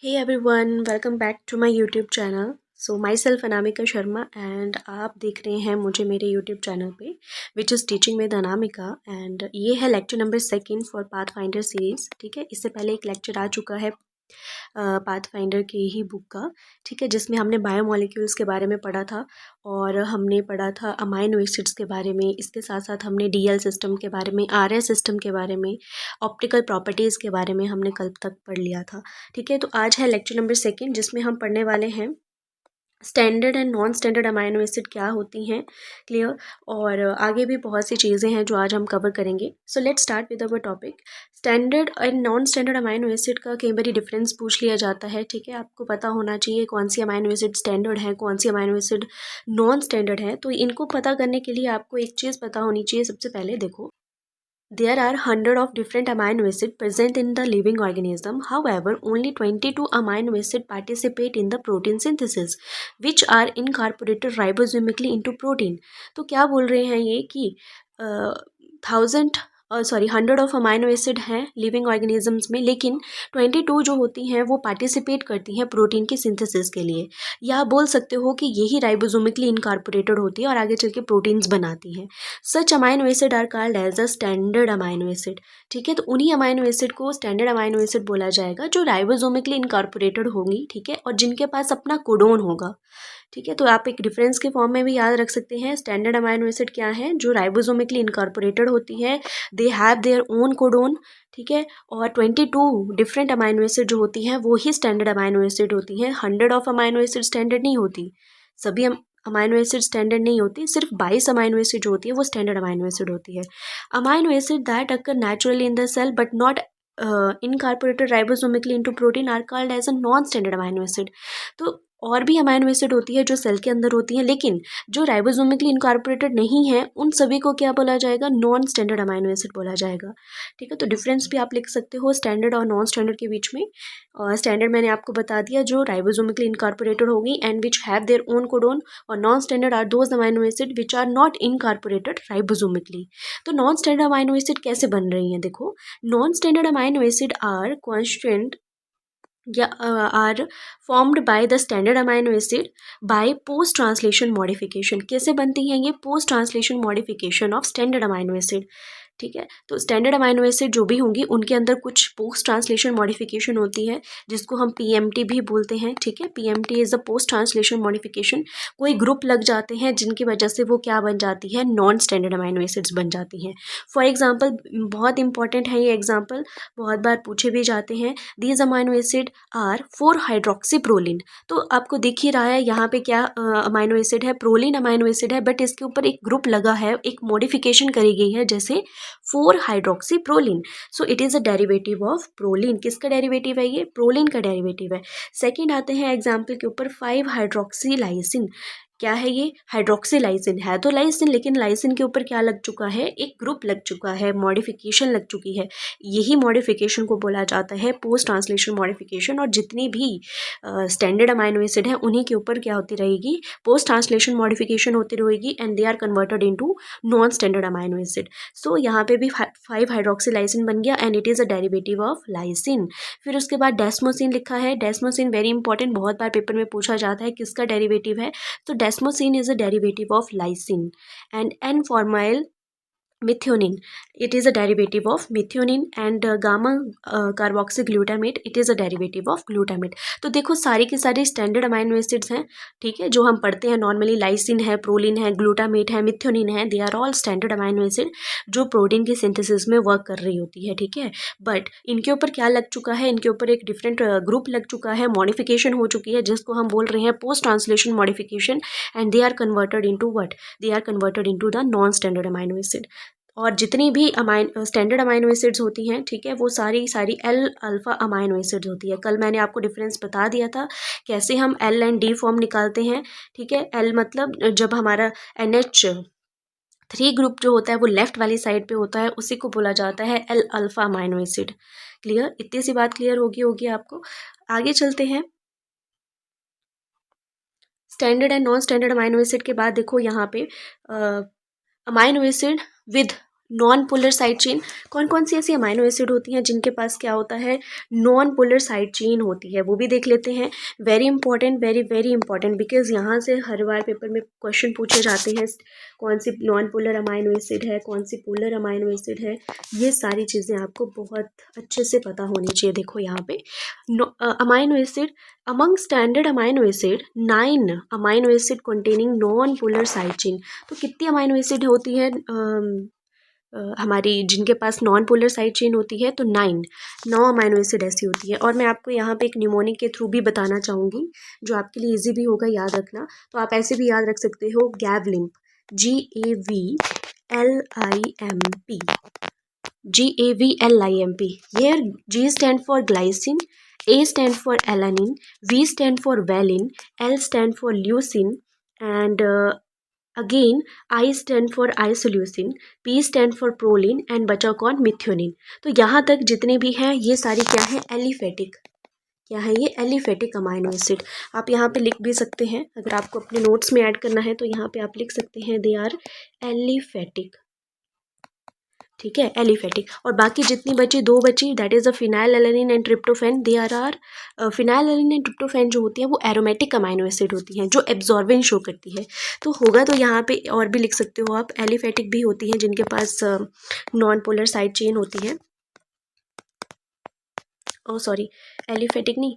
Hey everyone, welcome back to my YouTube channel. So myself Anamika Sharma and आप देख रहे हैं मुझे मेरे YouTube चैनल पे which is teaching with Anamika and ये है lecture number second for path finder series. ठीक है, इससे पहले एक लेक्चर आ चुका है पाथ फाइंडर की ही बुक का। ठीक है, जिसमें हमने बायोमोलिक्यूल्स के बारे में पढ़ा था और हमने पढ़ा था अमाइनो एसिड्स के बारे में। इसके साथ साथ हमने डीएल सिस्टम के बारे में, आरएस सिस्टम के बारे में, ऑप्टिकल प्रॉपर्टीज़ के बारे में हमने कल तक पढ़ लिया था। ठीक है, तो आज है लेक्चर नंबर सेकंड जिसमें हम पढ़ने वाले हैं standard and non standard amino acid क्या होती हैं। क्लियर। और आगे भी बहुत सी चीज़ें हैं जो आज हम कवर करेंगे। So let's start with our topic. Standard and non standard amino acid का कई बार डिफरेंस पूछ लिया जाता है। ठीक है, आपको पता होना चाहिए कौन सी अमाइनो एसिड स्टैंडर्ड है, कौन सी अमाइनो एसिड नॉन स्टैंडर्ड है। तो इनको पता करने के लिए आपको एक चीज़ पता होनी चाहिए। सबसे पहले देखो, there are hundred of different amino acids present in the living organism. However, only 22 amino acids participate in the protein synthesis, which are incorporated ribosomically into protein. तो क्या बोल रहे हैं ये कि थाउजेंड 100 ऑफ अमाइनो एसिड हैं living organisms में, लेकिन 22 जो होती हैं वो पार्टिसिपेट करती हैं प्रोटीन की सिंथेसिस के लिए। या आप बोल सकते हो कि यही राइबोसोमिकली इनकॉर्पोरेटेड होती है और आगे चल के प्रोटीन्स बनाती हैं। Such amino acid are called as a standard amino acid. ठीक है, तो उन्हीं अमाइनो एसिड को स्टैंडर्ड अमाइनो एसिड बोला जाएगा जो राइबोसोमिकली इनकॉर्पोरेटेड होंगी। ठीक है, और जिनके पास अपना कोडोन होगा। ठीक है, तो आप एक डिफरेंस के फॉर्म में भी याद रख सकते हैं। स्टैंडर्ड अमाइनो एसिड क्या है, जो राइबोसोमिकली इनकॉर्पोरेटेड होती है, they have their own codon. ठीक है, और 22 डिफरेंट अमाइनो एसिड जो होती हैं वो ही स्टैंडर्ड अमाइनो एसिड होती हैं। 100 ऑफ अमाइनो एसिड स्टैंडर्ड नहीं होती, सभी अमाइनो एसिड स्टैंडर्ड नहीं होती, सिर्फ 22 अमाइनो एसिड जो होती है वो स्टैंडर्ड अमाइनो एसिड होती है। Amino acid that occur naturally in the cell but not incorporated ribosomically into protein are called as a non standard amino acid. तो और भी अमाइनो एसिड होती है जो सेल के अंदर होती हैं, लेकिन जो राइबोसोमिकली इनकॉर्पोरेटेड नहीं है उन सभी को क्या बोला जाएगा, नॉन स्टैंडर्ड अमाइनो एसिड बोला जाएगा। ठीक है, तो डिफरेंस भी आप लिख सकते हो स्टैंडर्ड और नॉन स्टैंडर्ड के बीच में। स्टैंडर्ड मैंने आपको बता दिया जो राइबोसोमिकली इनकॉर्पोरेटेड होगी and which have their own codon, और non standard are those amino acid which are not incorporated ribosomically. तो नॉन स्टैंडर्ड अमाइनो एसिड कैसे बन रही हैं, देखो, non standard amino acid are constant या are formed by the standard amino acid by post translation modification. कैसे बनती हैं ये, post translation modification of standard amino acid. ठीक है, तो स्टैंडर्ड अमाइनो एसिड जो भी होंगी उनके अंदर कुछ पोस्ट ट्रांसलेशन मॉडिफिकेशन होती है जिसको हम पीएमटी भी बोलते हैं। ठीक है, PMT is a post translation modification. कोई ग्रुप लग जाते हैं जिनकी वजह से वो क्या बन जाती है, नॉन स्टैंडर्ड अमाइनो एसिड्स बन जाती हैं। फॉर एग्जाम्पल, बहुत इंपॉर्टेंट है ये एग्जाम्पल, बहुत बार पूछे भी जाते हैं। These amino acid are 4 hydroxy proline. तो आपको दिख ही रहा है यहाँ पे क्या अमाइनो एसिड है, प्रोलिन अमाइनो एसिड है, बट इसके ऊपर एक ग्रुप लगा है, एक मॉडिफिकेशन करी गई है जैसे 4 hydroxy proline. So it is a derivative of proline. किसका डेरिवेटिव है ये, प्रोलिन का डेरिवेटिव है। सेकेंड आते हैं एग्जाम्पल के ऊपर 5 हाइड्रोक्सी लाइसिन। क्या है ये, हाइड्रोक्सी लाइसिन है तो लाइसिन, लेकिन लाइसिन के ऊपर क्या लग चुका है, एक ग्रुप लग चुका है, मॉडिफिकेशन लग चुकी है। यही मॉडिफिकेशन को बोला जाता है पोस्ट ट्रांसलेशन मॉडिफिकेशन। और जितनी भी स्टैंडर्ड अमाइनो एसिड है उन्हीं के ऊपर क्या होती रहेगी, पोस्ट ट्रांसलेशन मॉडिफिकेशन होती रहेगी and they are converted into non standard amino acid. So यहाँ पे भी 5 हाइड्रोक्सी लाइसिन बन गया and it is a derivative of lysine. फिर उसके बाद डेस्मोसिन लिखा है। डेस्मोसिन वेरी इंपॉर्टेंट, बहुत बार पेपर में पूछा जाता है किसका डेरिवेटिव है, तो desmosine is a derivative of lysine. And N formyl methionine, it is a derivative of methionine and gamma carboxyglutamate, it is a derivative of glutamate। तो देखो सारी की सारी स्टैंडर्ड अमाइनो एसिड्स हैं। ठीक है, जो हम पढ़ते हैं नॉर्मली, लाइसिन है, प्रोलिन है, ग्लूटामेट है, मिथ्योनिन है, they are all standard amino acid जो प्रोटीन की सिंथेसिस में वर्क कर रही होती है। ठीक है, बट इनके ऊपर क्या लग चुका है, इनके ऊपर एक डिफरेंट ग्रुप लग चुका है, मॉडिफिकेशन हो चुकी है जिसको हम बोल रहे हैं post translation modification and they are converted into what, they are converted into the non standard amino acid. और जितनी भी स्टैंडर्ड अमाइनो एसिड्स होती हैं, ठीक है, वो सारी सारी एल अल्फ़ा अमाइनो एसिड्स होती है। कल मैंने आपको डिफरेंस बता दिया था कैसे हम एल एंड डी फॉर्म निकालते हैं। ठीक है, एल मतलब जब हमारा NH3 ग्रुप जो होता है वो लेफ्ट वाली साइड पे होता है, उसी को बोला जाता है L alpha amino acid. Clear, इतनी सी बात क्लियर होगी आपको। आगे चलते हैं। Standard and non standard amino acid के बाद देखो यहाँ पे amino acid with non polar side chain, कौन कौन सी ऐसी अमाइनो एसिड होती हैं जिनके पास क्या होता है, नॉन पोलर साइड चेन होती है, वो भी देख लेते हैं। Very important, very very important, because यहाँ से हर बार पेपर में क्वेश्चन पूछे जाते हैं कौन सी नॉन पोलर अमाइनो एसिड है, कौन सी पोलर अमाइनो एसिड है। ये सारी चीज़ें आपको बहुत अच्छे से पता होनी चाहिए। देखो यहाँ पे amino acid, among standard amino acid 9 amino acid containing non polar side chain. तो कितनी अमाइनो एसिड होती है हमारी जिनके पास नॉन पोलर साइड चेन होती है, तो 9 अमाइनो एसिड ऐसी होती है। और मैं आपको यहाँ पे एक निमोनिक के थ्रू भी बताना चाहूँगी जो आपके लिए इजी भी होगा याद रखना। तो आप ऐसे भी याद रख सकते हो, गैवलिम्प, GAVLIMP, GAVLIMP। Here G stand for glycine, A stand for alanine, V stand for valine, L stand for leucine, and again I stand for isoleucine, P stand for proline and बचा कौन, मिथ्योनिन। तो यहाँ तक जितने भी हैं ये सारी क्या है, एलिफेटिक, क्या है ये, एलिफेटिक अमाइनो एसिड। आप यहाँ पे लिख भी सकते हैं, अगर आपको अपने नोट्स में ऐड करना है तो यहाँ पे आप लिख सकते हैं दे आर एलिफेटिक, ठीक है, एलिफेटिक। और बाकी जितनी बची, 2 बची, that is a phenyl alanine and tryptophan, they are phenyl alanine and tryptophan जो होती है वो एरोमेटिक अमाइनो एसिड होती हैं जो एब्जॉर्बेंस शो करती है। तो होगा तो यहाँ पे और भी लिख सकते हो आप, एलिफेटिक भी होती हैं जिनके पास नॉन पोलर साइड चेन होती है, ओ सॉरी, एलिफेटिक नहीं,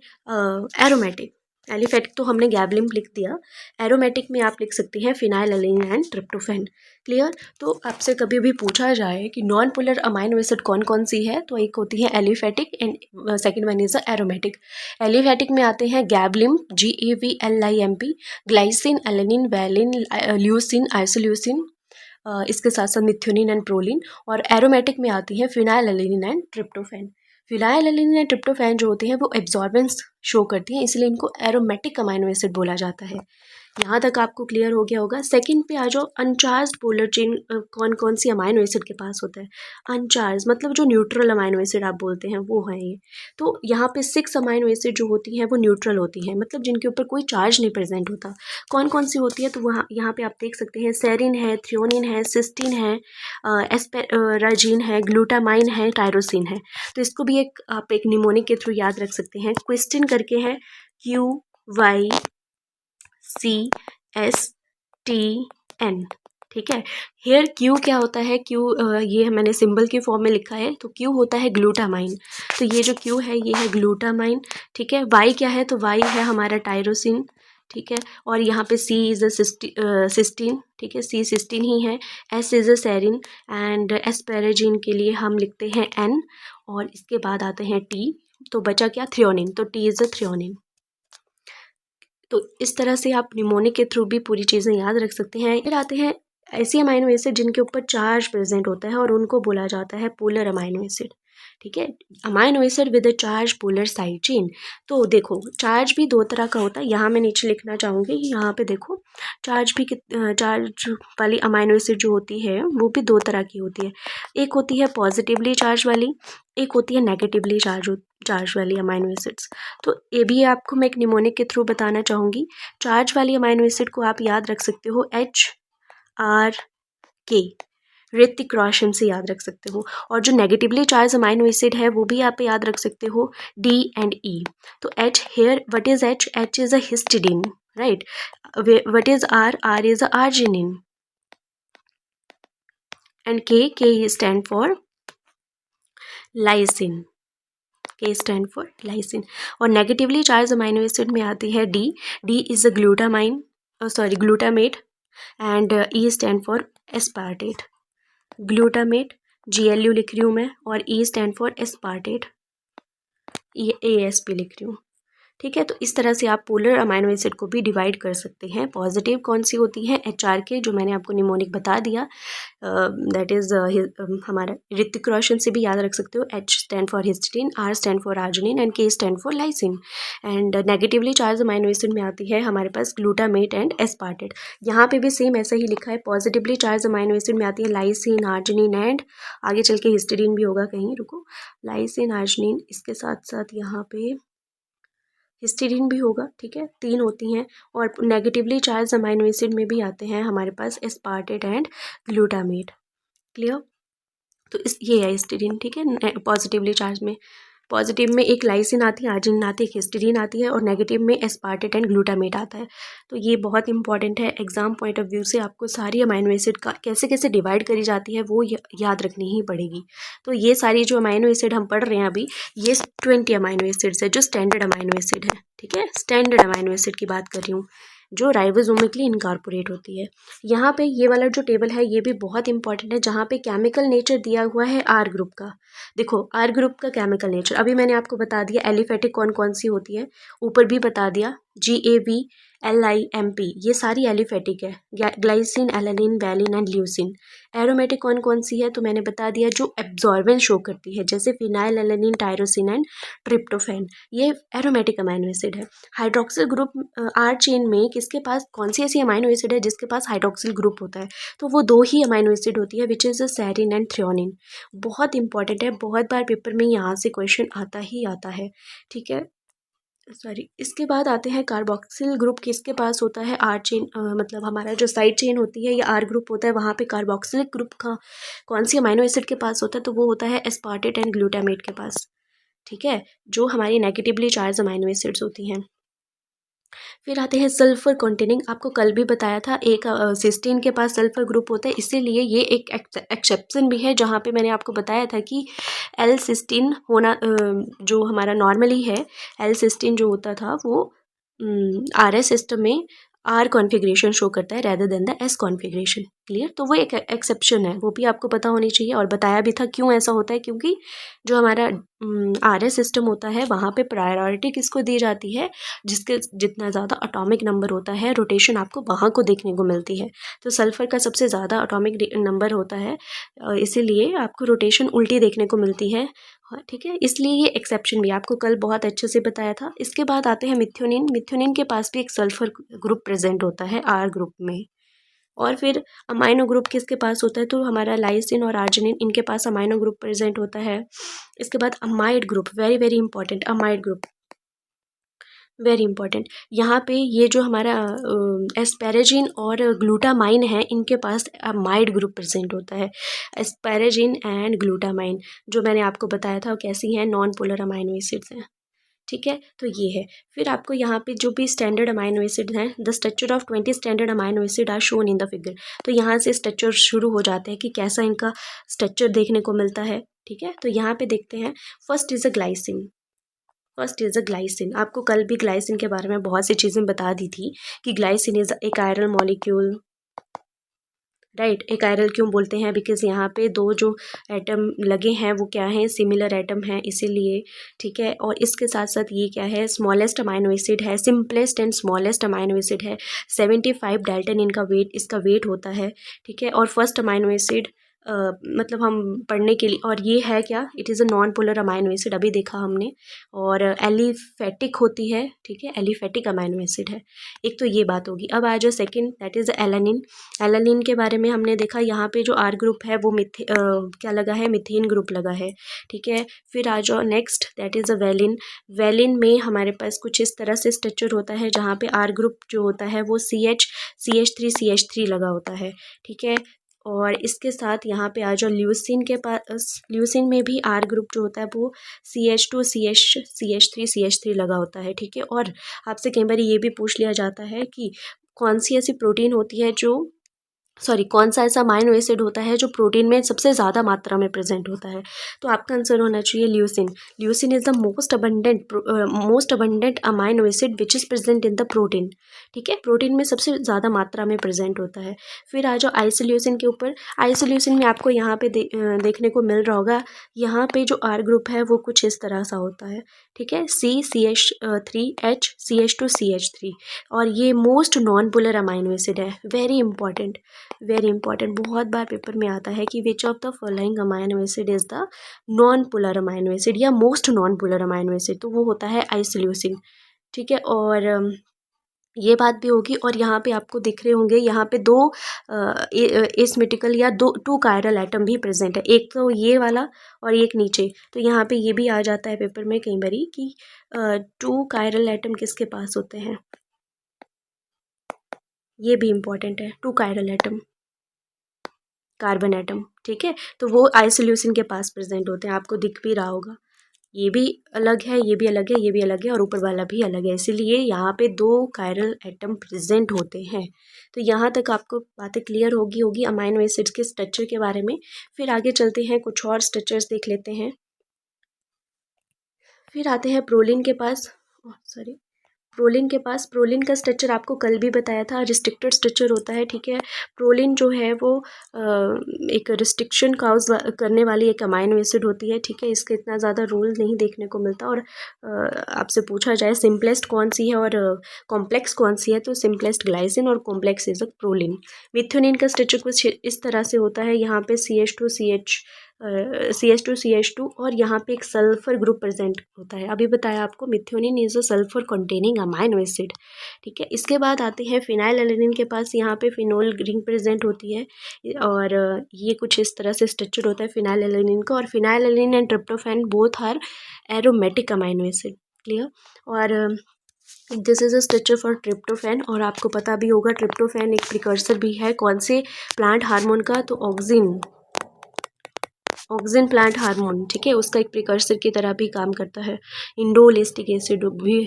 एरोमेटिक। एलिफेटिक तो हमने गैवलिम्प लिख दिया, एरोमेटिक में आप लिख सकते हैं phenyl alanine and tryptophan. Clear. तो आपसे कभी भी पूछा जाए कि नॉन पोलर अमाइनो एसिड कौन कौन सी है, तो एक होती है aliphatic and second one is aromatic. Aliphatic में आते हैं गैवलिम्प, GAVLIMP, glycine, alanine, valine, leucine, isoleucine, इसके साथ साथ मिथ्योनिन एंड प्रोलिन। और एरोमेटिक में आती है phenyl alanine and tryptophan. Phenyl alanine and tryptophan जो होते हैं वो एब्जॉर्बेंस शो करती हैं, इसलिए इनको एरोमेटिक अमाइनो एसिड बोला जाता है। यहाँ तक आपको क्लियर हो गया होगा। सेकंड पे आ जाओ, अनचार्ज पोलर चेन कौन कौन सी अमाइनो एसिड के पास होता है। अनचार्ज मतलब जो न्यूट्रल अमाइनो एसिड आप बोलते हैं वो है ये। तो यहाँ पे 6 अमाइनो एसिड जो होती हैं वो न्यूट्रल होती हैं, मतलब जिनके ऊपर कोई चार्ज नहीं प्रेजेंट होता। कौन कौन सी होती है, तो वहाँ यहाँ पे आप देख सकते हैं, सेरिन है, थ्रियोनिन है, सिस्टीन है, एस्पेराजीन है, ग्लूटामाइन है, टायरोसिन है। तो इसको भी एक आप एक निमोनिक के थ्रू याद रख सकते हैं। क्वेश्चन करके है QYCSTN, ठीक है। हेयर क्यू क्या होता है, क्यू ये मैंने सिंबल की फॉर्म में लिखा है, तो क्यू होता है ग्लूटामाइन। तो ये जो क्यू है ये है ग्लूटामाइन, ठीक है। वाई क्या है, तो वाई है हमारा टायरोसिन, ठीक है। और यहाँ पे सी इज़ अ सिस्टीन, ठीक है, सी सिस्टीन ही है। S is a serine and asparagine के लिए हम लिखते हैं एन, और इसके बाद आते हैं टी, तो बचा क्या, थ्रियोनिन, तो टी इज़ अ थ्रियोनिन। तो इस तरह से आप निमोनिक के थ्रू भी पूरी चीज़ें याद रख सकते हैं। फिर आते हैं ऐसी अमाइनो एसिड जिनके ऊपर चार्ज प्रेजेंट होता है और उनको बोला जाता है पोलर अमाइनो एसिड, ठीक है। Amino acid with a charge polar side chain. तो देखो चार्ज भी 2 तरह का होता है, यहाँ मैं नीचे लिखना चाहूँगी, यहाँ पे देखो चार्ज भी चार्ज वाली अमाइनो एसिड जो होती है वो भी 2 तरह की होती है। एक होती है पॉजिटिवली चार्ज वाली, एक होती है नेगेटिवली चार्ज वाली अमाइनो एसिड्स। तो ये भी आपको मैं एक निमोनिक के थ्रू बताना चाहूँगी। चार्ज वाली अमाइनो एसिड को आप याद रख सकते हो HRK, ऋतिक रोशन से याद रख सकते हो। और जो नेगेटिवली चार्ज अमाइनो एसिड है वो भी आप याद रख सकते हो, D and E। तो H here, what is H, H is a histidine, right. What is R, R is a arginine. And K stand for lysine, K stand for lysine. और नेगेटिवली चार्ज अमाइनो एसिड में आती है D, D is a glutamine, sorry glutamate, and E stand for aspartate, glutamate, GLU लिख रही हूँ मैं, और E stand for aspartate, ASP लिख रही हूँ, ठीक है। तो इस तरह से आप पोलर अमाइनो एसिड को भी डिवाइड कर सकते हैं। पॉजिटिव कौन सी होती है, HRK, जो मैंने आपको निमोनिक बता दिया, दैट इज़ हमारा ऋतिक रोशन से भी याद रख सकते हो, H stand for histidine, R stand for arginine and K stand for lysine. And negatively charge amino acid में आती है हमारे पास ग्लूटामेट एंड एस्पार्टेट। यहाँ पे भी सेम ऐसा ही लिखा है, पॉजिटिवली चार्ज अमाइनो एसिड में आती है लाइसिन, आर्जिनिन एंड आगे चल के हिस्टिडीन भी होगा कहीं, रुको, लाइसिन, आर्जिनिन, इसके साथ साथ यहाँ पे हिस्टीडीन भी होगा, ठीक है, 3 होती हैं। और नेगेटिवली चार्ज अमाइनो एसिड में भी आते हैं हमारे पास एस्पार्टेट एंड ग्लूटामेट। क्लियर। तो ये है हिस्टीडीन, ठीक है, पॉजिटिवली चार्ज में। पॉजिटिव में एक लाइसिन आती है, आर्जिनिन आती है, एक हिस्टीडीन आती है, और नेगेटिव में एस्पार्टेट एंड ग्लूटामेट आता है। तो ये बहुत इंपॉर्टेंट है, एग्जाम पॉइंट ऑफ व्यू से आपको सारी अमाइनो एसिड का कैसे कैसे डिवाइड करी जाती है वो याद रखनी ही पड़ेगी। तो ये सारी जो अमाइनो एसिड हम पढ़ रहे हैं अभी, ये 20 अमाइनो एसिड्स है जो स्टैंडर्ड अमाइनो एसिड है, ठीक है, स्टैंडर्ड अमाइनो एसिड की बात कर रही हूँ, जो राइबोसोमिकली इनकॉर्पोरेट होती है। यहाँ पे ये वाला जो टेबल है ये भी बहुत इंपॉर्टेंट है, जहाँ पे केमिकल नेचर दिया हुआ है आर ग्रुप का। देखो आर ग्रुप का केमिकल नेचर अभी मैंने आपको बता दिया, एलिफेटिक कौन कौन सी होती है, ऊपर भी बता दिया, GAVLIMP ये सारी एलिफेटिक है, glycine, alanine, valine and leucine. Aromatic कौन कौन सी है तो मैंने बता दिया, जो एब्जॉर्बेंस शो करती है, जैसे phenyl alanine, tyrosine and tryptophan, ये एरोमेटिक अमाइनो एसिड है। हाइड्रोक्सिल ग्रुप आर चेन में किसके पास कौन सी ऐसी अमाइनो एसिड है जिसके पास हाइड्रोक्सिल ग्रुप होता है, तो वो दो ही अमाइनो एसिड होती है, which is serine and threonine. बहुत इंपॉर्टेंट है, बहुत बार पेपर में यहाँ से क्वेश्चन आता ही आता है, ठीक है, सॉरी। इसके बाद आते हैं कार्बोक्सिल ग्रुप किसके पास होता है, आर चेन, मतलब हमारा जो साइड चेन होती है या आर ग्रुप होता है, वहाँ पे कार्बोक्सिलिक ग्रुप का कौन सी अमाइनो एसिड के पास होता है, तो वो होता है एस्पार्टेट एंड ग्लूटामेट के पास, ठीक है, जो हमारी नेगेटिवली चार्ज अमाइनो एसिड्स होती हैं। फिर आते हैं सल्फर कंटेनिंग, आपको कल भी बताया था, एक सिस्टीन के पास सल्फर ग्रुप होता है, इसीलिए ये एक एक्सेप्शन भी है, जहाँ पे मैंने आपको बताया था कि एल सिस्टीन होना जो हमारा नॉर्मली है, एल सिस्टीन जो होता था वो RS सिस्टम में आर कॉन्फ़िगरेशन शो करता है rather than the S configuration, clear. तो वो एक एक्सेप्शन है, वो भी आपको पता होनी चाहिए, और बताया भी था क्यों ऐसा होता है, क्योंकि जो हमारा RS सिस्टम होता है वहाँ पे प्रायोरिटी किसको दी जाती है, जिसके जितना ज़्यादा अटोमिक नंबर होता है, रोटेशन आपको वहाँ को देखने को मिलती है। तो सल्फ़र का सबसे ज़्यादा अटोमिक नंबर होता है, इसीलिए आपको रोटेशन उल्टी देखने को मिलती है, हाँ, ठीक है, इसलिए ये एक्सेप्शन भी आपको कल बहुत अच्छे से बताया था। इसके बाद आते हैं मिथ्योनिन, मिथ्योनिन के पास भी एक सल्फर ग्रुप प्रेजेंट होता है आर ग्रुप में। और फिर अमाइनो ग्रुप किसके पास होता है, तो हमारा लाइसिन और आर्जिनिन, इनके पास अमाइनो ग्रुप प्रेजेंट होता है। इसके बाद amide group, very very important, amide group very important. यहाँ पे ये जो हमारा एस्पैरेजिन और ग्लूटामाइन है, इनके पास अमाइड ग्रुप प्रेजेंट होता है, एस्पैरेजिन एंड ग्लूटामाइन, जो मैंने आपको बताया था कैसी हैं, नॉन पोलर अमाइनो एसिड्स हैं, ठीक है, तो ये है। फिर आपको यहाँ पे जो भी स्टैंडर्ड अमाइनो एसिड हैं, the structure of 20 standard amino acid are shown in the figure, तो यहाँ से स्ट्रक्चर शुरू हो जाते हैं कि कैसा इनका स्ट्रक्चर देखने को मिलता है, ठीक है। तो यहाँ पे देखते हैं, first is a glycine, first is a glycine, आपको कल भी ग्लाइसिन के बारे में बहुत सी चीज़ें बता दी थी कि ग्लाइसिन इज़ एक आयरल मॉलिक्यूल, राइट। एक आयरल क्यों बोलते हैं, बिकॉज यहाँ पे दो जो एटम लगे हैं वो क्या हैं, सिमिलर एटम हैं, इसीलिए, ठीक है। और इसके साथ साथ ये क्या है, स्मॉलेस्ट अमाइनो एसिड है, simplest and smallest amino acid है, 75 डाल्टन इनका वेट, इसका वेट होता है, ठीक है। और फर्स्ट अमाइनो एसिड मतलब हम पढ़ने के लिए, और ये है क्या, it is a non polar amino acid, अभी देखा हमने, और एलिफेटिक होती है, ठीक है, एलिफेटिक अमाइनो एसिड है। एक तो ये बात होगी। अब आ जाओ second, that is alanine. Alanine के बारे में हमने देखा, यहाँ पे जो आर ग्रुप है वो क्या लगा है, मिथेन ग्रुप लगा है, ठीक है। फिर आ जाओ next, that is a valine. Valine में हमारे पास कुछ इस तरह से स्ट्रक्चर होता है, जहाँ पे आर ग्रुप जो होता है वो CH3 लगा होता है, ठीक है। और इसके साथ यहाँ पे आ जाओ ल्यूसिन के पास, ल्यूसिन में भी आर ग्रुप जो होता है वो CH2 CH3 लगा होता है, ठीक है। और आपसे कई बार ये भी पूछ लिया जाता है कि कौन सी ऐसी प्रोटीन होती है जो, सॉरी, कौन सा ऐसा अमाइनो एसिड होता है जो प्रोटीन में सबसे ज़्यादा मात्रा में प्रेजेंट होता है, तो आपका आंसर होना चाहिए leucine. Leucine is the most abundant amino acid which is present in the protein, ठीक है, प्रोटीन में सबसे ज़्यादा मात्रा में प्रेजेंट होता है। फिर आ जाओ आइसोल्यूसिन के ऊपर। आइसोल्यूसिन में आपको यहाँ पे देखने को मिल रहा होगा, यहाँ पे जो आर ग्रुप है वो कुछ इस तरह सा होता है, ठीक है, CCH3H CH2CH3, और ये most non polar amino acid है, वेरी इंपॉर्टेंट, वेरी इंपॉर्टेंट, बहुत बार पेपर में आता है कि which of the following amino acid is the non polar amino acid या most non polar amino acid, तो वो होता है आइसोल्यूसिन, ठीक है। और ये बात भी होगी, और यहाँ पे आपको दिख रहे होंगे, यहाँ पे दो एसिमेट्रिकल या दो टू कायरल एटम भी प्रेजेंट है, एक तो ये वाला और एक नीचे, तो यहाँ पे ये भी आ जाता है पेपर में कई बारी कि टू कायरल एटम किसके पास होते हैं, ये भी इम्पॉर्टेंट है, two chiral atom, carbon atom, ठीक है। तो वो आइसोल्यूसिन के पास प्रेजेंट होते हैं, आपको दिख भी रहा होगा। ये भी अलग है, ये भी अलग है, ये भी अलग है और ऊपर वाला भी अलग है, इसीलिए यहाँ पे 2 कायरल एटम प्रेजेंट होते हैं। तो यहाँ तक आपको बातें क्लियर होगी अमाइनो एसिड्स के स्ट्रक्चर के बारे में। फिर आगे चलते हैं, कुछ और स्ट्रक्चर्स देख लेते हैं। फिर आते हैं प्रोलिन के पास, सॉरी प्रोलिन का स्ट्रक्चर आपको कल भी बताया था, रिस्ट्रिक्टेड स्ट्रक्चर होता है, ठीक है। प्रोलिन जो है वो एक रिस्ट्रिक्शन काउज करने वाली एक अमाइनो एसिड होती है, ठीक है। इसका इतना ज़्यादा रोल नहीं देखने को मिलता। और आपसे पूछा जाए सिंपलेस्ट कौन सी है और कॉम्प्लेक्स कौन सी है, तो सिंपलेस्ट ग्लाइसिन और complex is a proline. Methionine का स्ट्रक्चर कुछ इस तरह से होता है, यहाँ पे CH2 और यहाँ पे एक सल्फर ग्रुप प्रेजेंट होता है। अभी बताया आपको methionine is a sulphur containing amino acid, ठीक है। इसके बाद आते हैं फिनाइल एलेनिन के पास, यहाँ पे फिनोल रिंग प्रेजेंट होती है और ये कुछ इस तरह से स्ट्रक्चर होता है फिनाइल एलेनिन का। और phenyl alanine and tryptophan both are aromatic amino acid, clear. और this is a structure for tryptophan. और आपको पता भी होगा ट्रिप्टोफैन एक प्रिकर्सर भी है कौन से प्लांट हार्मोन का, तो ऑक्सिन प्लांट हार्मोन, ठीक है, उसका एक प्रिकर्सर की तरह भी काम करता है। इंडोल एस्टिक एसिड भी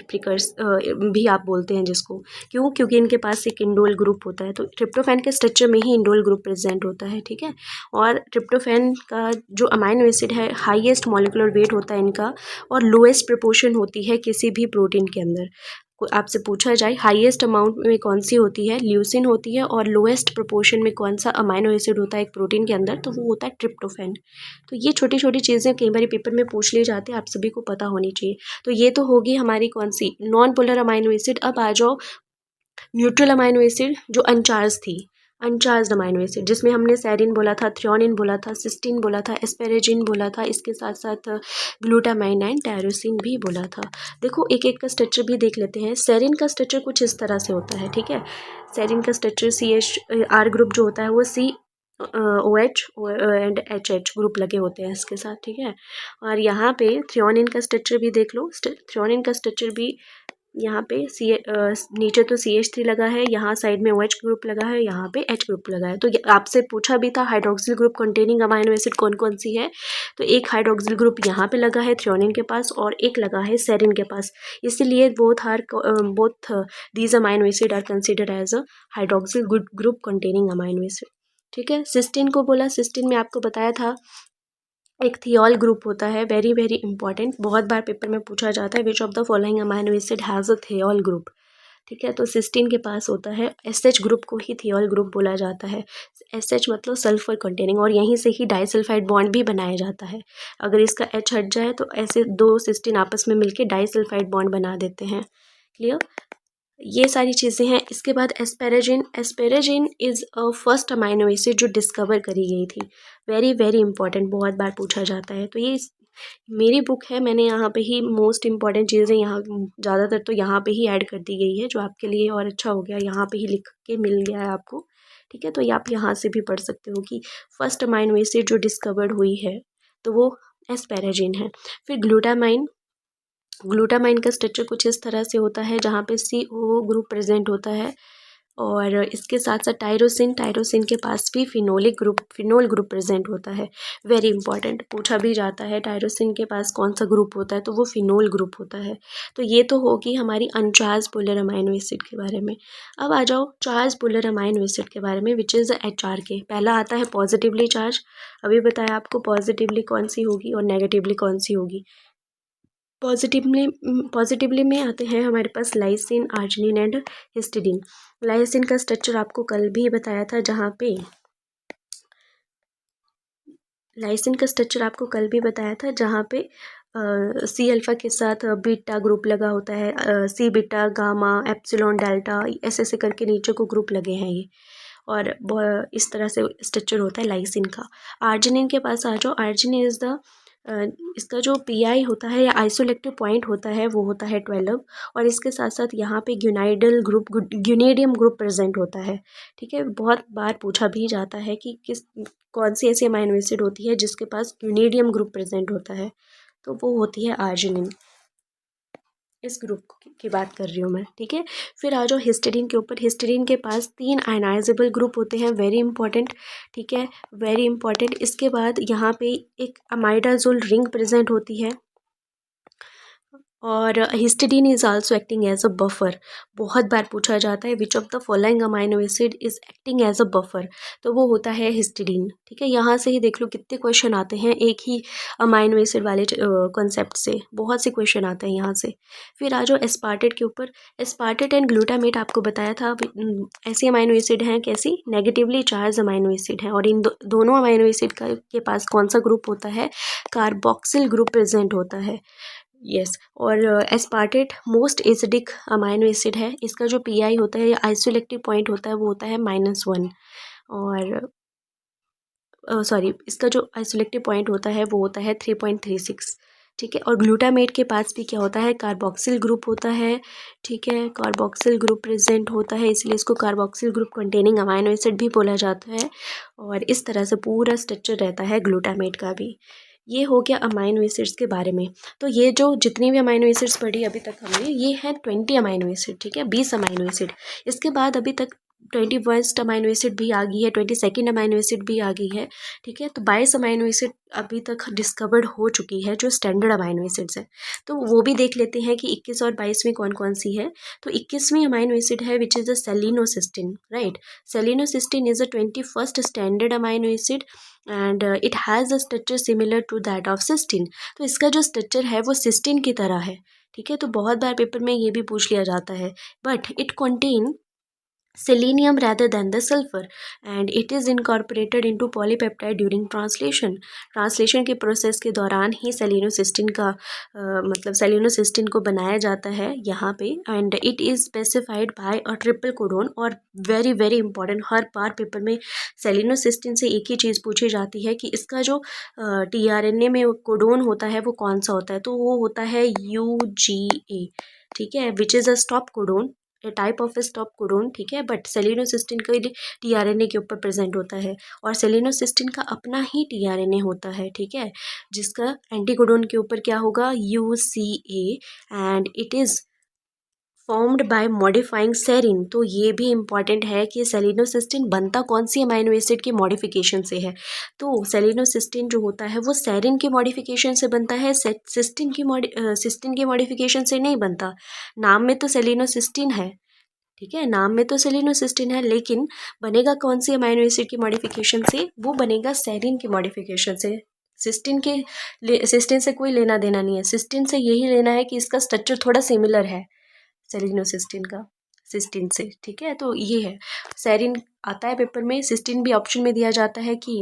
भी आप बोलते हैं जिसको, क्यों, क्योंकि इनके पास एक इंडोल ग्रुप होता है। तो ट्रिप्टोफैन के स्ट्रक्चर में ही इंडोल ग्रुप प्रेजेंट होता है, ठीक है। और ट्रिप्टोफैन का जो अमाइनो एसिड है हाईएस्ट मॉलिक्यूलर वेट होता है इनका और लोएस्ट प्रोपोर्शन होती है किसी भी प्रोटीन के अंदर। आपसे पूछा जाए हाईएस्ट अमाउंट में कौन सी होती है, ल्यूसिन होती है, और लोएस्ट प्रोपोर्शन में कौन सा अमाइनो एसिड होता है एक प्रोटीन के अंदर, तो वो होता है ट्रिप्टोफैन। तो ये छोटी छोटी चीज़ें कई बार पेपर में पूछ लिए जाते हैं, आप सभी को पता होनी चाहिए। तो ये तो होगी हमारी कौन सी नॉन पोलर अमाइनो एसिड। अब आ जाओ न्यूट्रल अमाइनो एसिड जो अनचार्ज थी, अनचार्ज अमाइनो एसिड जिसमें हमने सेरिन बोला था, थ्रियोनिन बोला था, सिस्टीन बोला था, एस्पेरेजिन बोला था, इसके साथ साथ ग्लूटामाइन एंड टायरोसिन भी बोला था। देखो एक एक का स्ट्रक्चर भी देख लेते हैं। सेरिन का स्ट्रक्चर कुछ इस तरह से होता है, ठीक है। सेरिन का स्ट्रक्चर CH R ग्रुप जो होता है वो OH एंड HH ग्रुप लगे होते हैं इसके साथ, ठीक है। और यहाँ पे थ्रियोनिन का स्ट्रक्चर भी देख लो, थ्रियोनिन का स्ट्रक्चर भी यहाँ पे नीचे तो CH3 लगा है, यहाँ साइड में OH ग्रुप लगा है, यहाँ पे H ग्रुप लगा है। तो आपसे पूछा भी था hydroxyl group containing amino acid कौन कौन सी है, तो एक हाइड्रोक्सिल ग्रुप यहाँ पे लगा है थ्रियोनिन के पास और एक लगा है सेरिन के पास, इसीलिए both these amino acid are considered as a hydroxyl group containing amino acid, ठीक है। सिस्टीन को बोला, सिस्टीन में आपको बताया था एक थियोल ग्रुप होता है, वेरी वेरी इंपॉर्टेंट, बहुत बार पेपर में पूछा जाता है which of the following amino acid has a thiol group, ठीक है। तो सिस्टीन के पास होता है SH ग्रुप को ही थियोल ग्रुप बोला जाता है। SH मतलब सल्फर कंटेनिंग, और यहीं से ही डाइसल्फाइड बॉन्ड भी बनाया जाता है। अगर इसका H हट जाए तो ऐसे 2 सिस्टीन आपस में मिलके डाइसल्फाइड बॉन्ड बना देते हैं, क्लियर। ये सारी चीज़ें हैं। इसके बाद asparagine, asparagine is a first amino acid जो डिस्कवर करी गई थी, वेरी वेरी इंपॉर्टेंट, बहुत बार पूछा जाता है। तो ये मेरी बुक है, मैंने यहाँ पे ही मोस्ट इंपॉर्टेंट चीज़ें यहाँ ज़्यादातर तो यहाँ पे ही ऐड कर दी गई है, जो आपके लिए और अच्छा हो गया, यहाँ पे ही लिख के मिल गया है आपको, ठीक है। तो ये आप यहाँ से भी पढ़ सकते हो कि फर्स्ट अमाइनो एसिड जो डिस्कवर्ड हुई है तो वो एस्पेरेजिन है। फिर ग्लूटामाइन, ग्लूटामाइन का स्ट्रक्चर कुछ इस तरह से होता है जहाँ पे CO ग्रुप प्रेजेंट होता है, और इसके साथ साथ टायरोसिन, टायरोसिन के पास भी फिनोल ग्रुप प्रेजेंट होता है, वेरी इंपॉर्टेंट, पूछा भी जाता है टायरोसिन के पास कौन सा ग्रुप होता है, तो वो फिनोल ग्रुप होता है। तो ये तो होगी हमारी अनचार्ज पोलर अमाइनो एसिड के बारे में। अब आ जाओ चार्ज पोलर अमाइनो एसिड के बारे में, विच इज़ HRK। पहला आता है पॉजिटिवली चार्ज, अभी बताया आपको पॉजिटिवली कौन सी होगी और नेगेटिवली कौन सी होगी। पॉजिटिवली में आते हैं हमारे पास lysine, arginine and histidine. Lysine का स्ट्रक्चर आपको कल भी बताया था, जहाँ पे लाइसिन का स्ट्रक्चर आपको कल भी बताया था जहाँ पे C अल्फ़ा के साथ बीटा ग्रुप लगा होता है, C beta gamma epsilon delta ऐसे ऐसे करके नीचे को ग्रुप लगे हैं ये, और इस तरह से स्ट्रक्चर होता है लाइसिन का। आर्जिनिन के पास आ जाओ, आर्जिनिन इज़ द इसका जो PI होता है या आइसोलेक्टिव पॉइंट होता है वो होता है 12, और इसके साथ साथ यहाँ पे ग्यूनेडियम ग्रुप प्रेजेंट होता है, ठीक है। बहुत बार पूछा भी जाता है कि कौन सी ऐसी अमाइनो एसिड होती है जिसके पास ग्यूनेडियम ग्रुप प्रेजेंट होता है, तो वो होती है आर्जिनिन। इस ग्रुप की बात कर रही हूँ मैं, ठीक है। फिर आ जाओ हिस्टीडीन के ऊपर। हिस्टीडीन के पास 3 आयनाइजेबल ग्रुप होते हैं, वेरी इंपॉर्टेंट, ठीक है, वेरी इंपॉर्टेंट। इसके बाद यहाँ पे एक अमाइडाजोल रिंग प्रेजेंट होती है, और histidine is also acting as a buffer. बहुत बार पूछा जाता है which of the following amino acid is acting as a buffer, तो वो होता है हिस्टीडीन, ठीक है। यहाँ से ही देख लो कितने क्वेश्चन आते हैं एक ही अमाइनो एसिड वाले कॉन्सेप्ट से, बहुत से क्वेश्चन आते हैं यहाँ से। फिर आ जाओ एस्पार्टेट के ऊपर। एस्पार्टेट एंड ग्लूटामेट आपको बताया था ऐसी अमाइनो एसिड हैं, कैसी, नेगेटिवली चार्ज अमाइनो एसिड हैं, और इन दोनों अमाइनो एसिड के पास कौन सा ग्रुप होता है, कार्बोक्सिल ग्रुप प्रेजेंट होता है, यस। और aspartate most acidic amino acid है, इसका जो पीआई होता है या आइसोलेक्टिव पॉइंट होता है वो होता है -1, और सॉरी इसका जो आइसोलेक्टिव पॉइंट होता है वो होता है 3.36, ठीक है। और ग्लूटामेट के पास भी क्या होता है, कार्बोक्सिल ग्रुप होता है, ठीक है, कार्बोक्सिल ग्रुप प्रेजेंट होता है, इसलिए इसको carboxyl group containing amino acid भी बोला जाता है। और इस तरह से पूरा स्ट्रक्चर रहता है ग्लूटामेट का भी। ये हो गया अमाइनो एसिड्स के बारे में। तो ये जो जितनी भी अमाइनो एसिड्स पढ़ी अभी तक हमने, ये है 20 अमाइनो एसिड, ठीक है, 20 अमाइनो एसिड। इसके बाद अभी तक 21st अमाइनो एसिड भी आ गई है, 22nd अमाइनो एसिड भी आ गई है, ठीक है। तो 22 अमाइनो एसिड अभी तक डिस्कवर्ड हो चुकी है जो स्टैंडर्ड अमाइनो एसिड्स है। तो वो भी देख लेते हैं कि 21 और 22वीं कौन कौन सी है। तो 21वीं अमाइनो एसिड है which is a selenocysteine, right. Selenocysteine is a 21st standard amino acid and it has a structure similar to that of cysteine. तो इसका जो स्ट्रक्चर है वो सिस्टीन की तरह है, ठीक है। तो बहुत बार पेपर में ये भी पूछ लिया जाता है, but it contain selenium rather than the sulfur and it is incorporated into polypeptide during translation के प्रोसेस के दौरान ही सेलिनोसिस्टीन का मतलब सेलिनोसिस्टीन को बनाया जाता है यहाँ पे, and it is specified by a triple codon. और वेरी वेरी इंपॉर्टेंट, हर बार पेपर में सेलिनोसिस्टीन से एक ही चीज़ पूछी जाती है कि इसका जो टीआरएनए में कोडोन होता है वो कौन सा होता है, तो वो होता है UGA, ठीक है, which is a stop codon, A type of stop codon, ठीक है। बट सेलिनोसिस्टीन का टीआरएनए के ऊपर प्रेजेंट होता है, और सेलिनोसिस्टीन का अपना ही टीआरएनए होता है, ठीक है, जिसका एंटीकोडोन के ऊपर क्या होगा, UCA, and it is formed by modifying serine. तो ये भी इंपॉर्टेंट है कि सेलिनोसिस्टीन बनता कौन सी अमाइनो एसिड की मॉडिफिकेशन से है। तो सेलिनोसिस्टीन जो होता है वो सेरिन की मॉडिफिकेशन से बनता है, सिस्टीन की मॉडिफिकेशन से नहीं बनता। नाम में तो सेलिनोसिस्टीन है, ठीक है, नाम में तो सेलिनोसिस्टीन है, लेकिन बनेगा कौन सी अमाइनो एसिड की मॉडिफिकेशन से, वो बनेगा सेरिन की मॉडिफिकेशन से। सिस्टीन से कोई लेना देना नहीं है, सिस्टीन से यही लेना है कि इसका स्ट्रक्चर थोड़ा सिमिलर है सेलिनोसिस्टीन का सिस्टीन से, ठीक है। तो ये है, सेरिन आता है पेपर में, सिस्टीन भी ऑप्शन में दिया जाता है कि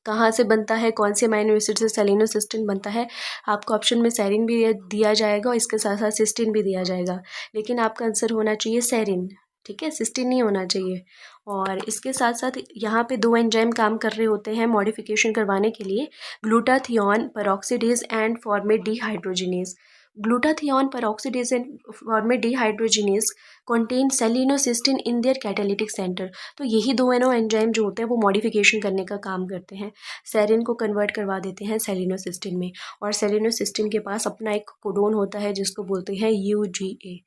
कहाँ से बनता है, कौन से अमाइनो एसिड से सेलिनोसिस्टीन बनता है। आपको ऑप्शन में सेरिन भी दिया जाएगा और इसके साथ साथ सिस्टीन भी दिया जाएगा, लेकिन आपका आंसर होना चाहिए सेरिन, ठीक है, सिस्टीन नहीं होना चाहिए। और इसके साथ साथ यहाँ पे 2 एंजाइम काम कर रहे होते हैं मॉडिफिकेशन करवाने के लिए, glutathione peroxidase and formate dehydrogenase. Glutathione peroxidase and formate dehydrogenase contain selenocysteine in their catalytic centre. तो यही दो एंजाइम जो होते हैं वो मॉडिफिकेशन करने का काम करते हैं, सेरिन को कन्वर्ट करवा देते हैं सेलिनोसिस्टीन में, और सेलिनोसिस्टीन के पास अपना एक कोडोन होता है जिसको बोलते हैं UGA।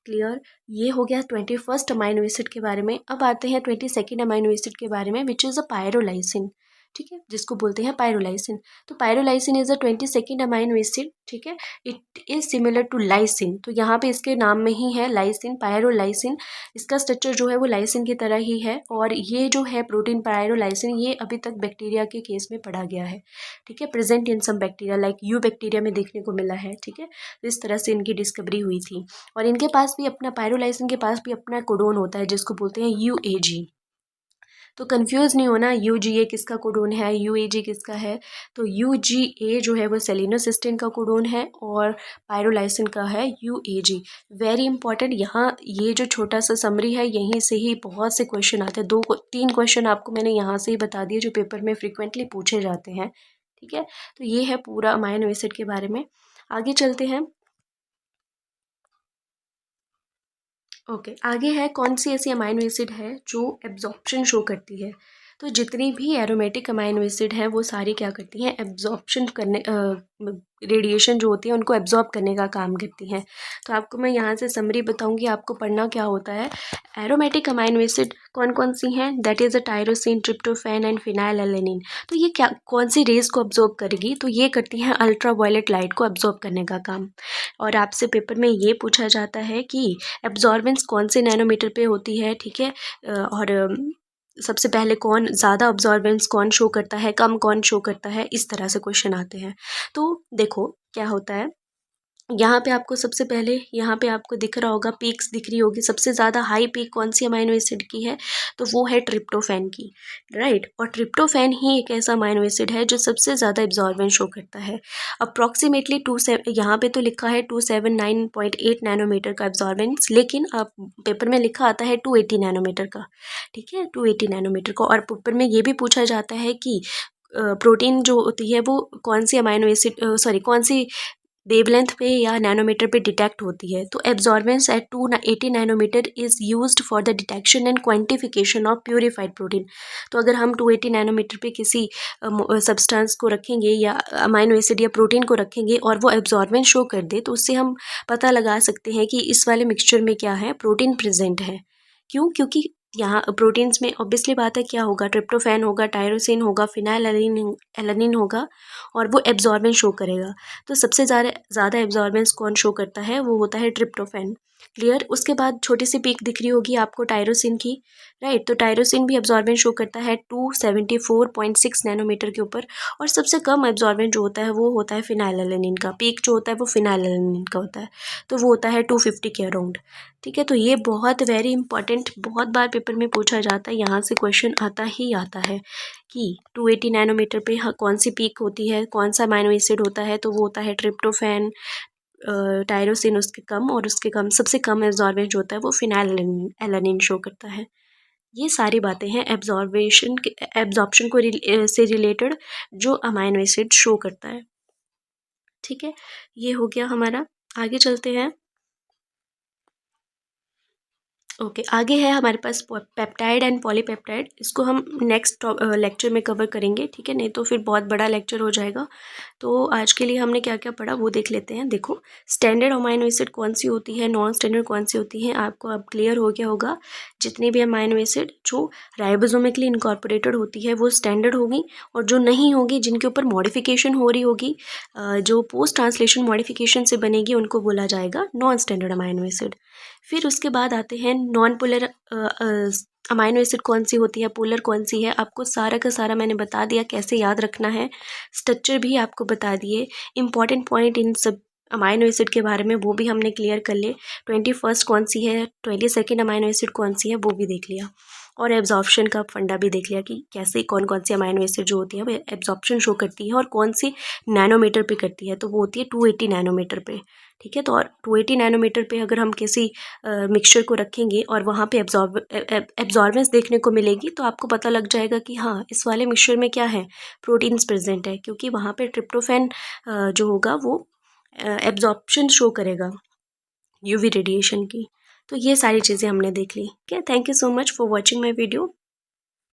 क्लियर, ये हो गया 21st अमाइनो एसिड के बारे में। अब आते हैं 22nd अमाइनो एसिड के बारे में विच इज़ अ पायरोलाइसिन, ठीक है, जिसको बोलते हैं पायरोलाइसिन। तो pyrrolysine is a 22nd amino acid, ठीक है, it is similar to lysine. तो यहाँ पे इसके नाम में ही है लाइसिन, पायरोलाइसिन, इसका स्ट्रक्चर जो है वो लाइसिन की तरह ही है। और ये जो है प्रोटीन पायरोलाइसिन, ये अभी तक बैक्टीरिया के केस में पढ़ा गया है, ठीक है, present in some bacteria like यू बैक्टीरिया में देखने को मिला है, ठीक है। तो इस तरह से इनकी डिस्कवरी हुई थी, और इनके पास भी अपना पायरोलाइसिन के पास भी अपना कोडोन होता है जिसको बोलते हैं UAG। तो कंफ्यूज नहीं होना, UGA किसका कोडोन है, UAG किसका है। तो UGA जो है वो सेलिनोसिस्टीन का कोडोन है और पायरोलाइसिन का है UAG। वेरी इंपॉर्टेंट, यहाँ ये जो छोटा सा समरी है यहीं से ही बहुत से क्वेश्चन आते हैं, 3 क्वेश्चन आपको मैंने यहाँ से ही बता दिए जो पेपर में फ्रिक्वेंटली पूछे जाते हैं, ठीक है। तो ये है पूरा अमाइनो एसिड के बारे में। आगे चलते हैं। ओके, आगे है कौन सी ऐसी अमाइनो एसिड है जो एब्जॉर्प्शन शो करती है। तो जितनी भी एरोमेटिक अमाइनो एसिड हैं वो सारी क्या करती हैं, एब्जॉर्प्शन करने रेडिएशन जो होती है उनको एब्जॉर्ब करने का काम करती हैं। तो आपको मैं यहाँ से समरी बताऊँगी आपको पढ़ना क्या होता है। एरोमेटिक अमाइनो एसिड कौन कौन सी हैं, that is a tyrosine, tryptophan and phenylalanine. तो ये क्या कौन सी रेज को अब्जॉर्ब करेगी, तो ये करती हैं अल्ट्रा वायलेट लाइट को अब्जॉर्ब करने का काम। और आपसे पेपर में ये पूछा जाता है कि एब्जॉर्बेंस कौन से नैनोमीटर पे होती है, ठीक है। और सबसे पहले कौन ज़्यादा अब्जॉर्बेंस कौन शो करता है, कम कौन शो करता है, इस तरह से क्वेश्चन आते हैं। तो देखो क्या होता है, यहाँ पे आपको सबसे पहले यहाँ पे आपको दिख रहा होगा, पीक्स दिख रही होगी। सबसे ज़्यादा हाई पीक कौन सी अमाइनो एसिड की है, तो वो है ट्रिप्टोफैन की, राइट। और ट्रिप्टोफैन ही एक ऐसा अमाइनो एसिड है जो सबसे ज़्यादा एब्जॉर्बेंस शो करता है। अप्रॉक्सीमेटली यहाँ पे तो लिखा है 279.8 नैनोमीटर का एब्जॉर्बेंस, लेकिन अब पेपर में लिखा आता है 280 नैनोमीटर का, ठीक है, 280 नैनोमीटर का। और पेपर में ये भी पूछा जाता है कि प्रोटीन जो होती है वो कौन सी अमाइनो एसिड कौन सी वेवलेंथ पे या नैनोमीटर पे डिटेक्ट होती है। तो absorbance at 280 nanometer is used for the detection and quantification of purified protein. तो अगर हम 280 नैनोमीटर पे किसी सब्सटेंस को रखेंगे या अमाइनो एसिड या प्रोटीन को रखेंगे और वो एब्जॉर्बेंस शो कर दे, तो उससे हम पता लगा सकते हैं कि इस वाले मिक्सचर में क्या है, प्रोटीन प्रेजेंट है। क्यों? क्योंकि यहाँ प्रोटीन्स में ऑब्वियसली बात है क्या होगा, ट्रिप्टोफैन होगा, टायरोसिन होगा, फिनाइलएलानिन होगा, और वो एब्जॉर्बेंस शो करेगा। तो सबसे ज़्यादा एब्जॉर्बेंस कौन शो करता है, वो होता है ट्रिप्टोफैन। क्लियर। उसके बाद छोटी सी पीक दिख रही होगी आपको टायरोसिन की, राइट। तो टायरोसिन भी एब्जॉर्बेंस शो करता है 274.6 नैनोमीटर के ऊपर। और सबसे कम एब्जॉर्बेंस जो होता है वो होता है फिनाइलएलानिन का, पीक जो होता है वो फिनाइलएलानिन का होता है, तो वो होता है 250 के अराउंड, ठीक है। तो ये बहुत वेरी इंपॉर्टेंट, बहुत बार पेपर में पूछा जाता है, यहाँ से क्वेश्चन आता ही आता है कि 280 नैनोमीटर पे कौन सी पीक होती है, कौन सा अमाइनो एसिड होता है, तो वो होता है ट्रिप्टोफैन, टायरोसिन उसके कम, और उसके कम सबसे कम एब्जॉर्बेंस जो होता है वो फिनाइलएलानिन शो करता है। ये सारी बातें हैं एब्जॉर्प्शन को से रिलेटेड जो अमाइनो एसिड शो करता है, ठीक है। ये हो गया हमारा। आगे चलते हैं। ओके आगे है हमारे पास पेप्टाइड एंड पॉलीपेप्टाइड। इसको हम नेक्स्ट लेक्चर में कवर करेंगे, ठीक है, नहीं तो फिर बहुत बड़ा लेक्चर हो जाएगा। तो आज के लिए हमने क्या क्या पढ़ा वो देख लेते हैं। देखो स्टैंडर्ड अमाइनो एसिड कौन सी होती है, नॉन स्टैंडर्ड कौन सी होती है, आपको अब क्लियर हो गया होगा। जितनी भी अमाइनो एसिड जो राइबोसोमिकली इनकॉर्पोरेटेड होती है वो स्टैंडर्ड होगी, और जो नहीं होगी, जिनके ऊपर मॉडिफिकेशन हो रही होगी, जो पोस्ट ट्रांसलेशन मॉडिफिकेशन से बनेगी, उनको बोला जाएगा नॉन स्टैंडर्ड अमाइनो एसिड। फिर उसके बाद आते हैं नॉन पोलर अमाइनो एसिड कौन सी होती है, पोलर कौन सी है। आपको सारा का सारा मैंने बता दिया कैसे याद रखना है, स्ट्रक्चर भी आपको बता दिए। इंपॉर्टेंट पॉइंट इन सब अमाइनो एसिड के बारे में वो भी हमने क्लियर कर लिए। 21st कौन सी है, 22nd अमाइनो एसिड कौन सी है, वो भी देख लिया। और एब्जॉर्प्शन का फंडा भी देख लिया कि कैसे कौन कौन सी अमाइनो एसिड जो होती है वो एब्जॉर्प्शन शो करती है और कौन सी नैनोमीटर पे करती है, तो वो होती है 280 नैनोमीटर पे, ठीक है। तो और 280 नैनोमीटर पे अगर हम किसी मिक्सचर को रखेंगे और वहाँ पे एब्जॉर्बेंस देखने को मिलेगी, तो आपको पता लग जाएगा कि हाँ इस वाले मिक्सचर में क्या है, प्रोटीन्स प्रेजेंट है, क्योंकि वहाँ पे ट्रिप्टोफैन जो होगा वो एब्जॉर्प्शन शो करेगा यूवी रेडिएशन की। तो ये सारी चीज़ें हमने देख ली। ठीक है, thank you so much for watching my video.